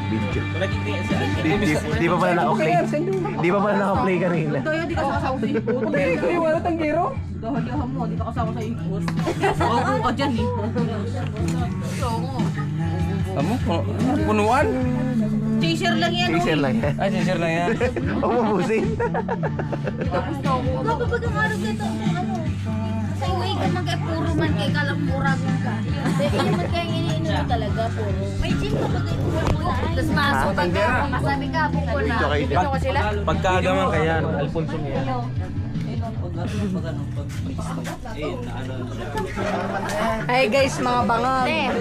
Video. Di pa pala naka-play. Di pa pala naka-play kanina. Doyo, di ka kasama sa ikot. Ikaw yung wala tanggero? Dahan-dahan mo, di ka kasama sa ikot. Opo ka dyan eh. Amo, punuan? Chaser lang yan. Chaser lang yan. Ay, chaser lang yan. Huwag mabusin. Kapag ang araw ka ito, sa iway ka man kaya puro man kay kalamurag ka. Hindi man kaya iniinom mo talaga puro. May gym ka pag puro. Tapos masok ka ka, masabi ka, buko na. Ito ko sila. Pagkagaman kaya, Alfonso niya. Ay guys, mga bangag.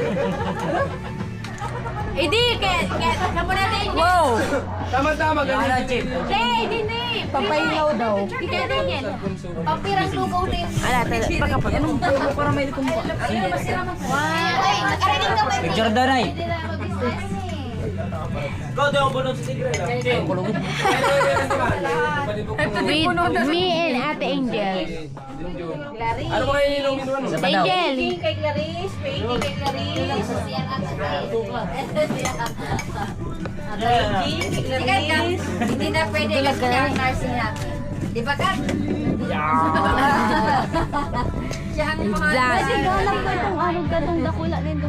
Hindi, kaya kamo natin. Wow! Tama-tama, ganyan. Hindi na eh. Papainaw daw. Hindi na yan. Papirang lugaw din. Ala, baka pag anong buko para may kumpa. Ay, nakarinig ka ba? Jordan ay. With me and Ate Angel. Ano ba kayo inumin mo? Angel. Kay Clarice, Peggy kay Clarice. Hindi na pwede kasi ang nursing natin. Di ba ka? Siya ang pangalan. Kasi alam ko itong anong ganong dakula nito.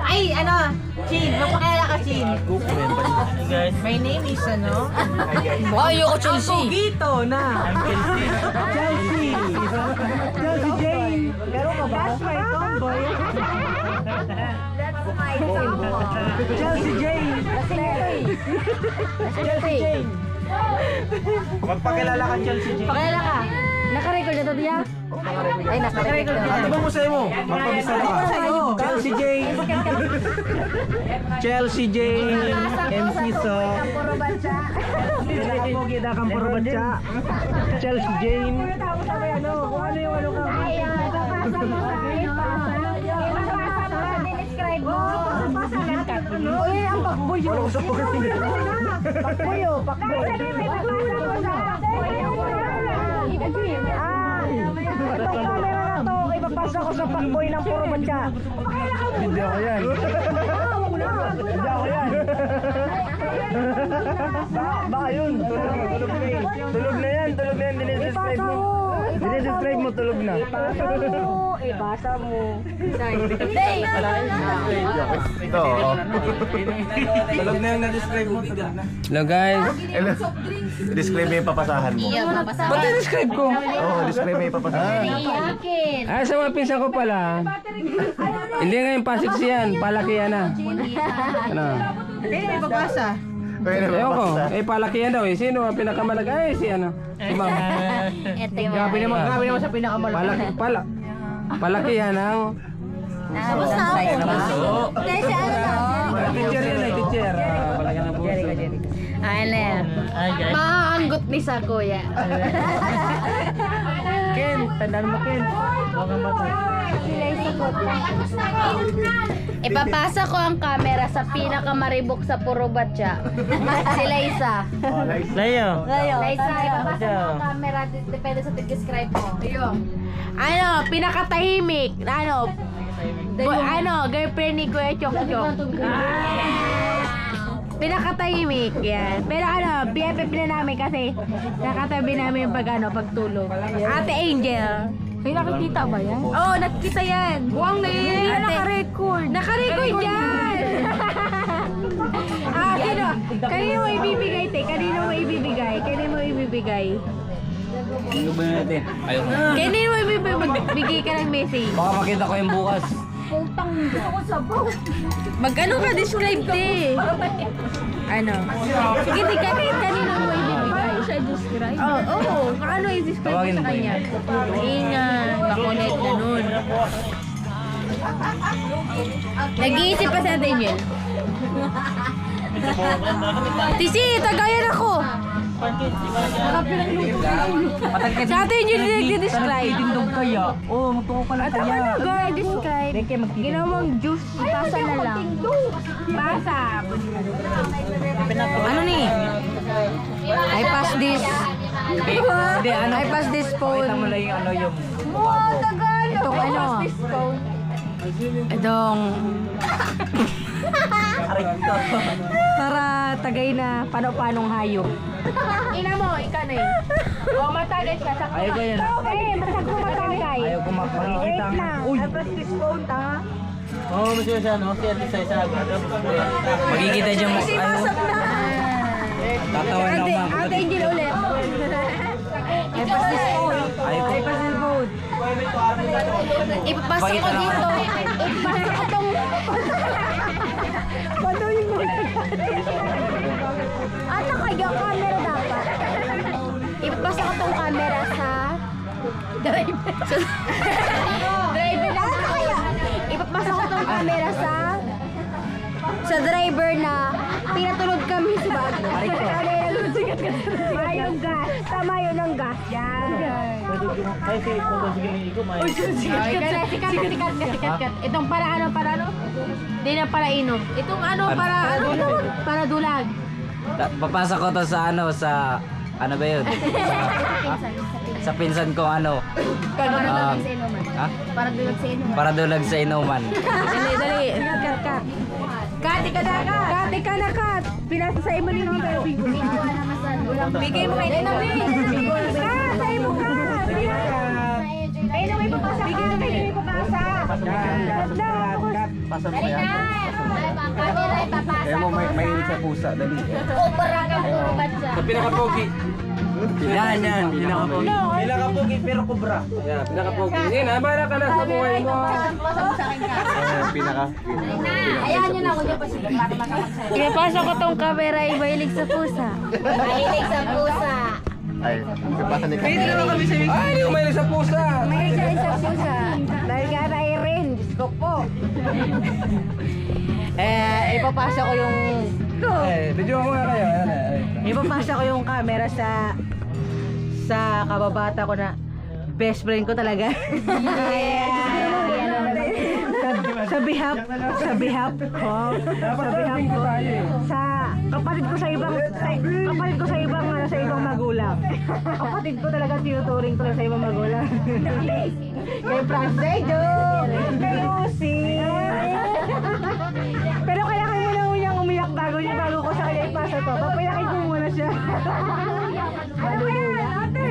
Ay, ano? Chin, mapakilala ka, Chin. My name is, ano? Wow, ayoko Chelsea. Ang Pugito na. Chelsea. Chelsea Jane. Pero ka ba? That's my tomboy. Chelsea Jane. Chelsea Jane. Magpakilala ka, Chelsea Jane. Pakilala ka. Naka-record na to diya? Ay, naka-record na. Ano ba mo sa'yo mo? Magpabisa ka. Chelsea Jane. Chelsea Jane. MC So. Gida kang puro batya. Chelsea Jane. Describe mo. Uy, ang pakboy yun. Wala ko sa pagkatingin. Pakboy yun. Pakboy. Itong camera na to, ipapasa ko sa pakboy ng puro batya. Hindi ako yan. Hindi ako yan. Baka yun. Tulog na yan. Tulog na yan. Dinesubscribe mo. Dinesubscribe mo. Tulog na. Ibasa mo. Ito. Tulog na yung na-describe mo. Hello guys. Describe mo yung papasahan mo. Ba't na-describe ko? Oo, describe mo yung papasahan mo. Iyakin. Ah, sa mga pinsan ko pala. Hindi nga yung pasik siyan. Palakihan na. Ano? Hindi na may pagbasa. Ewan ko. Eh, palakihan daw eh. Sino ang pinakamalaki? Ay, si ano? Si ma'am. Ito yung Grabe naman sa pinakamalaki. Palakihan ng... Basta ako. Kasi ano Teacher yan eh, teacher. Palakihan ng puso. Ano yan? Maanggot ni sa kuya. Ken, tandaan mo Ken. Ipapasa ko ang camera sa pinakamaribok sa puro batya. Si Liza. Layo. Liza, ipapasa ko ang camera. Depende sa describe mo. Ano, pinakatahimik. Ano, girlfriend ni Kuya Chok Chok. Pinakatahimik yan. Pero ano, BFF na namin kasi nakatabi namin yung pagtulog. Ate Angel. Ay, nakikita ba yan? Oo, oh, nakita yan. Buwang na yun. Naka-record. Naka-record yan. Sino? Kanino mo ibibigay, te? Kanino mo ibibigay? Kanino mo ibibigay? Ano ba natin? Ayaw ko. Kanino mo ibibigay? Magbigay ka ng message. Baka makita ko yung bukas. Putang ako sa bawah. Mag-ano ka, describe, te? Ano? Sige, te, kanino mo ibibigay? Siya describe? Oo, ano i-describe Tawagin sa mo kanya? Ingat, makulit na nun. Nag-iisip pa sa atin yun. Tisi, tagayan ako. Sa atin yun nag-describe. Tindog kaya. Oo, magtungo ka lang kaya. Ano ga, describe? Ginawang juice, pasa na lang. Pasa. Ano ni? I pass this. Hindi, ano? I pass this phone. Pakita mo lang yung ano yung... Wow, Tagalog. Itong ano? Edong. Para tagay na paano-panong hayop. Ina mo, ikaw na yun. O, matagay siya. Ayaw ko yan. Masag ko matagay. Ayaw ko makikita ang... Uy! Oo, masaya siya, no? Siya isa-isa agad. Makikita dyan mo. Ayaw. Tatawan ako ma'am. Ate Angel ulit. Emphasis phone. Emphasis phone. Ipapasok ko dito. Ipapasok ko tong... Paano yung Ano kaya camera dapat? Ipapasok ko tong camera sa... Driver. Driver na kaya. Ipapasok ko tong camera sa driver na pinatulog kami sa bago. Tama yung gas. Tama yun ang gas. Yan. Ay, sige, kung sige na ikaw, may... Sikat. Itong para ano? Di na para inom. Itong ano, para dulag. Papasok ko to sa ano ba yun? Sa pinsan ko ano. Para dulag Um, sa inuman. Ha? Para dulag sa inuman. Para dulag sa inuman. Dali. Kat. Kati ka na, Kat. Pinasa sa imo nito. Bigay mo kay Namin. Kat, sa imo ka. Ay, na may papasa. Bigay mo kay Namin papasa. Pasa mo Dali yan. na. Ay, mga camera, ipapasa. Kaya mo, may sa pusa, dali. O, para kang puro batsa. Pinakapogi. Yan. Pinakapogi. Pinakapogi, pero kubra. Yan, pinakapogi. Yan, abala ka na sa buhay mo. Pasok mo sa akin ka. Pinaka... Dali na. Ayahan nyo na ako dyan pa sige para makapagsabi. Pinapasok ko tong camera, ibahilig sa pusa. Mahilig sa pusa. Ay, pasa ni Ay, hindi ko mahilig sa pusa. Mahilig sa pusa. Dahil nga na rin, Diyos ko po. Ipapasa ko yung... Video mo muna kayo. Ipapasa ko yung camera sa kababata ko na best friend ko talaga. Sa behalf ko sa kapatid ko sa ibang magulang. Kapatid ko talaga tinuturing ko sa ibang magulang. Kay Francedo, kay Usi. Pero kailangan mo na niyang umiyak bago ko sa kanya ipasa to. Papayakin ko muna siya. Ano yan, ate?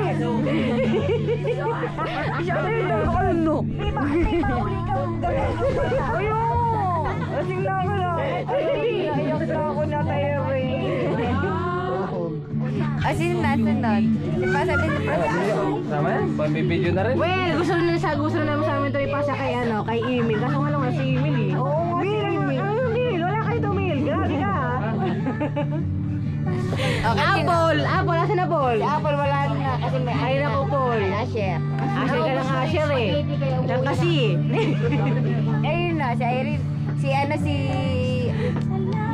Siya na yun, ano? Bakit mahuli ka mong gano'n? Ayun! Lasing na ako na. Ayok na ako na tayo Asin natin doon. Ipasa din sa proseso. Tama yan? Pambibideo na rin. Well, gusto naman sa amin ito ipasa kay kay Emil. Kaso nga lang wala si Emil eh. Oo, Emil. Wala kayo ito, Emil. Grabe ka. Apple, asan na Paul? Apple wala na kasi may Ay na po, Paul. Asher. Asher ka lang Asher eh. Lang kasi. Ayun na, si Irene.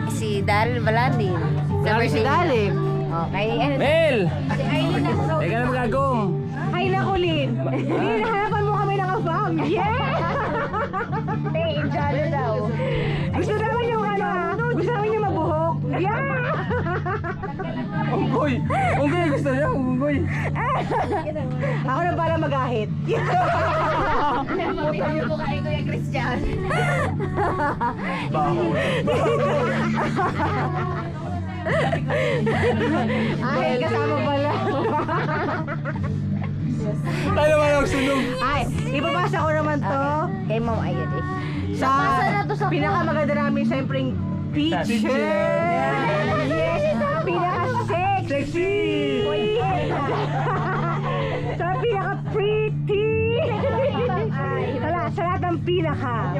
Si Daryl Balandin. Sabi si Dalip. Okay, ano? Mel! Si Irene na. Teka na magagong. Ay na Lin. Lin, hanapan mo kami ng abang. Yeah! Enjoy daw. Gusto naman yung gusto naman yung mabuhok. Yeah! Unggoy! Unggoy gusto niya, unggoy. Ako na pala mag-ahit. Nabuti ko kay Kuya Christian. Ay, kasama pala. Tayo naman ang sunog. Ay, ipapasa ko naman to Kay Ma'am Irish. sa pinakamaganda namin siyempre picture. Yes, pinaka-sexy. Sa pinaka-pretty. Sa lahat ng pinaka.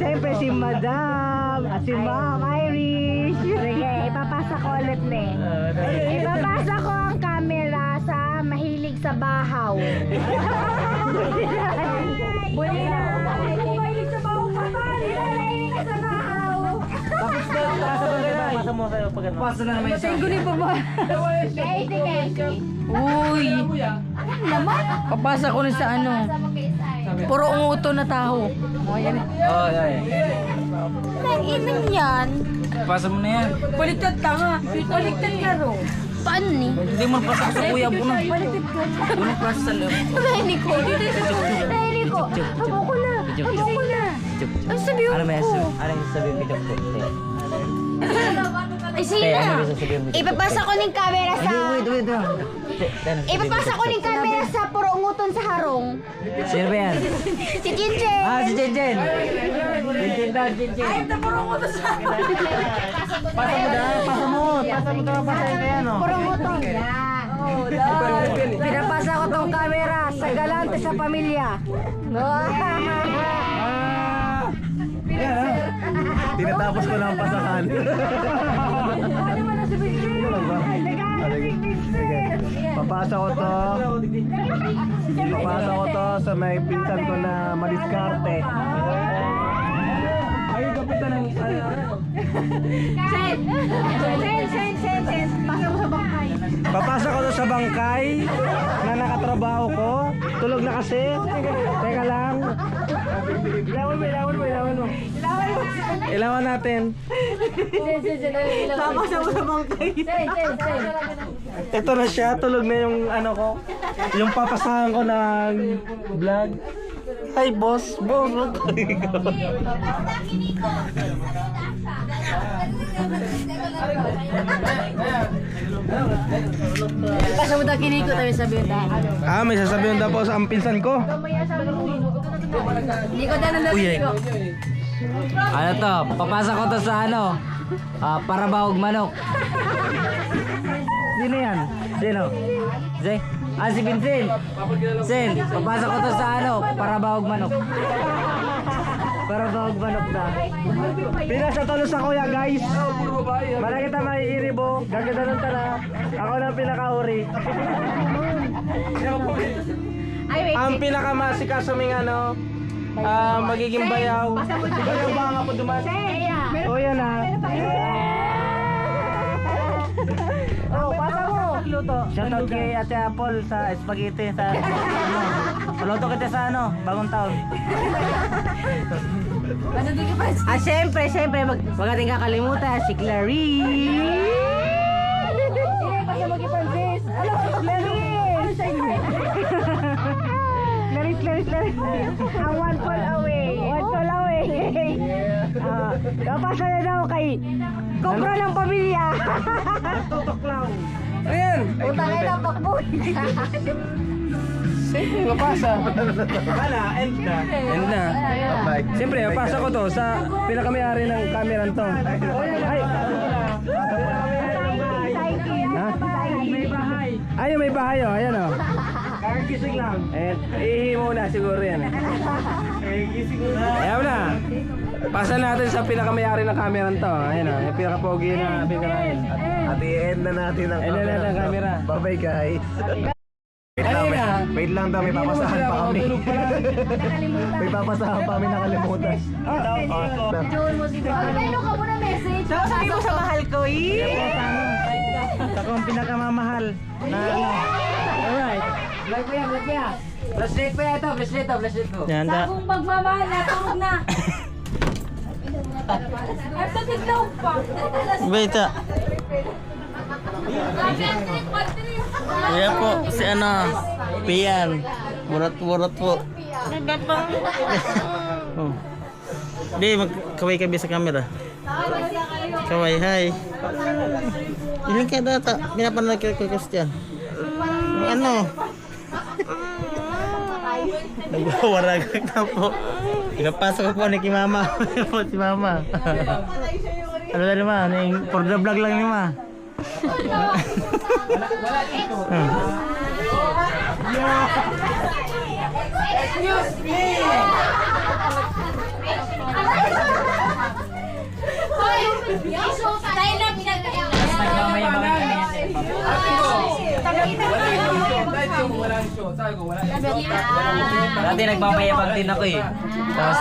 Siyempre si Madam at si Ma'am Irish. Sige, ipapasa ko ulit na Ipapasa ko ang camera sa mahilig sa bahaw. Buli na. Mahilig sa bahaw pa ba? Mahilig ka sa bahaw. Tapos na, pasa mo sa'yo pag ano. Pasa na naman isa. Tinguli pa ba? Casey. Uy. Papasa ko na sa ano. Puro umuto na tao. Oh, yan. Nang yan. Pasa mo na yan. Baliktad tanga. Baliktad ka ro. Paano ni? Hindi mo pasa sa kuya mo na. Unang pasa sa loob. Nahili ko. Habo ko na. picture. Ano sabihin Ano may ko? ano yung sasabihin picture po? Ay, sige Te, ano na. yung sasabihin mo? Ipapasa ko ng camera sa... Wait. Te, ano sasabihin mo? Ipapasa ko ng camera sa purunguton sa harong. Sino ba yan? Si Chinchen. Ah, si Jen Jen. Jen daw, Jen. Ay, ito purunguton sa harong. Pasa mo na, pasa mo. Pasa mo ka, pasahin ka yan, oh. Purunguton. Oh, pinapasa ko tong camera sa galante sa pamilya. Yan, ah. Tinatapos ko na ang pasahan. Sige. Papasa ko to. Papasa ko to sa may pinsan ko na madiskarte. Ay, kapitan ng... Sen. Pasa mo sa bangkay. Papasa ko to sa bangkay na nakatrabaho ko. Tulog na kasi. Teka lang. Ilawan mo. Ilawan natin. Papasa mo sa bangkay. Ito na siya, tulog na yung ano ko. Yung papasahan ko ng vlog. Hi boss, Pasa mo daw kiniko tayo sabihin tayo. May sasabihin daw po sa ang pinsan ko. Hindi ko tayo nandito. Ano to? Papasa ko to sa ano? Parabahog manok. Sino yan? Sino? Si? Si Vincent. Sen, papasa ko to sa ano? Parabahog manok. Parabahog manok na. Pinasa tolo sa kuya guys. Malaki ta maiiribo. Gaganda ng tala. Ako na ang pinakauri. Ay, wait. Ang pinakamasika sa mga ano, magiging bayaw. Bayaw ba nga po dumas? O yan na. Oh, pasa mo. Shoutout kay Ate Apple sa spaghetti sa paluto kita sa ano, bagong taon. Siyempre, wag natin kakalimutan si Clarice. Pasa mo kay Francis. Ano, Clarice? Clarice. Ang one call away. Kapasa na daw kay Kumpra ng pamilya. Tutuklaw. Ayan. Utang na pakboy. Siyempre, mapasa. Wala, end na. End na. Bye. Siyempre, mapasa ko to sa pinakamayari ng camera to. Ay. Ha? Ayun, may bahay oh. Ayan oh. Kakakising lang. Ihi muna siguro yan. Ayaw na. Pasa natin sa pinakamayari ng camera to. Ayan oh. Yung pinakapogi na pinakamayari. At i-end na natin ang End na ang camera. Bye-bye, guys. Wait lang daw, may papasahan pa kami. May papasahan pa kami nakalimutan. Ano ka muna message? Sabi mo sa mahal ko, Ako ang pinakamamahal na ano. Alright. Vlog mo yan. Flashlight pa yan ito. Flashlight ko. Yan Sa akong pagmamahal na tulog na. At sa tiglaw pa. Beta. Kaya po, si ano, Pian. Murat po. Oh. Di, magkaway kami sa camera. Kaway, hi. Ilan kaya data? Pinapanood kay Christian. Ano? Nagwawaragag na po. Pinapasok ko po ni Mama. Si Mama. Ano na naman? For the vlog lang ni Ma. Excuse me! Hoy! Tayo na Dati nagmamayabang din ako eh. Tapos